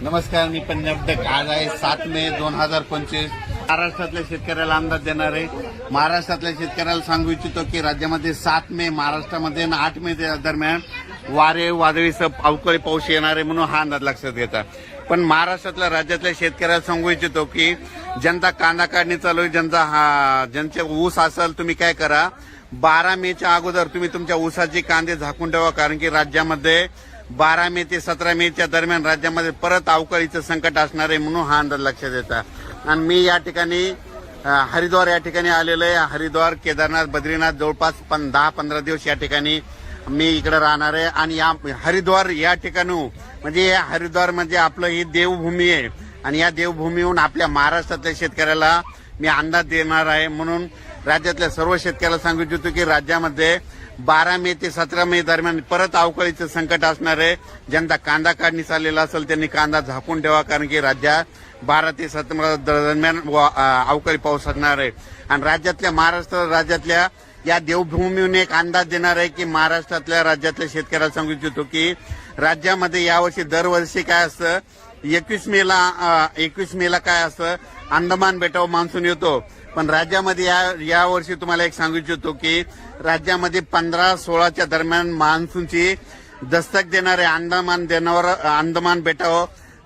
नमस्कार, मी पंजाब डक. आज आहे 7 मे 2025. महाराष्ट्रातल्या शेतकऱ्याला अंदाज देणार आहे. महाराष्ट्रातल्या शेतकऱ्याला सांगू इच्छितो की राज्यामध्ये 7 मे महाराष्ट्रामध्ये आणि 8 मे दरम्यान वारे वादळीसह अवकाळी पाऊस येणार आहे, म्हणून हा अंदाज लक्षात घेता. पण महाराष्ट्रातल्या राज्यातल्या शेतकऱ्याला सांगू इच्छितो की ज्यांचा कांदा काढणी चालू आहे, ज्यांचे ऊस असेल, तुम्ही काय करा, 12 मेच्या अगोदर तुम्ही तुमच्या ऊसाची कांदे झाकून ठेवा. कारण की राज्यामध्ये 12 मे ते 17 मेच्या दरम्यान राज्यामध्ये परत अवकाळीचं संकट असणार आहे, म्हणून हा अंदाज लक्षात येतात. आणि मी या ठिकाणी हरिद्वार या ठिकाणी आलेलो आहे. हरिद्वार, केदारनाथ, बद्रीनाथ जवळपास 10-15 दिवस या ठिकाणी मी इकडे राहणार आहे. आणि या हरिद्वार या ठिकाणी म्हणजे हरिद्वार म्हणजे आपलं ही देवभूमी आहे. आणि या देवभूमीहून आपल्या महाराष्ट्रातल्या शेतकऱ्याला मी अंदाज देणार आहे. म्हणून राज्यातल्या सर्व शेतकऱ्याला सांगू इच्छितो की राज्यामध्ये 12 मे ते 17 मे दरम्यान परत अवकाळीचं संकट असणार आहे. ज्यांचा कांदा काढणी चाललेला असेल त्यांनी कांदा झाकून ठेवा. कारण की राज्यात 12 ते 17 दरम्यान अवकाळी पाऊस असणार आहे. आणि राज्यातल्या महाराष्ट्र राज्यातल्या या देवभूमीहून एक अंदाज देणार आहे की महाराष्ट्रातल्या राज्यातल्या शेतकऱ्याला सांगू इच्छितो की राज्यामध्ये यावर्षी दरवर्षी काय असतं, 21 मेला काय असतं, अंदमान बेटावर मान्सून येतो. पण राज्यामध्ये या वर्षी तुम्हाला एक सांगू इच्छितो की राज्यामध्ये 15-16च्या दरम्यान मान्सूनची दस्तक देणार आहे. अंदमान बेटावर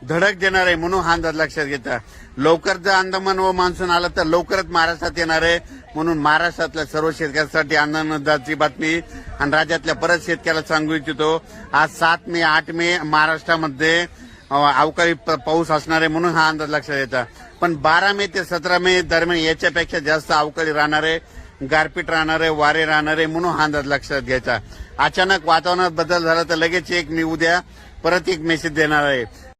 धडक देणार आहे, म्हणून हा अंदाज लक्षात घेता. लवकर जर अंदमान व मान्सून आला तर लवकरच महाराष्ट्रात येणार आहे. म्हणून महाराष्ट्रातल्या सर्व शेतकऱ्यांसाठी आनंदाची बातमी. आणि राज्यातल्या परत शेतकऱ्याला सांगू इच्छितो, आज 7 मे 8 मे महाराष्ट्रामध्ये अवकाळी पाऊस असणार आहे, म्हणून हा अंदाज लक्षात येतात. पण 12 मे ते 17 मे दरम्यान याच्यापेक्षा जास्त अवकाळी राहणार आहे, गारपीट राहणार आहे, वारे राहणार आहे, म्हणून हा अंदाज लक्षात घ्यायचा. अचानक वातावरणात बदल झाला तर लगेच मी उद्या परत एक मेसेज देणार आहे.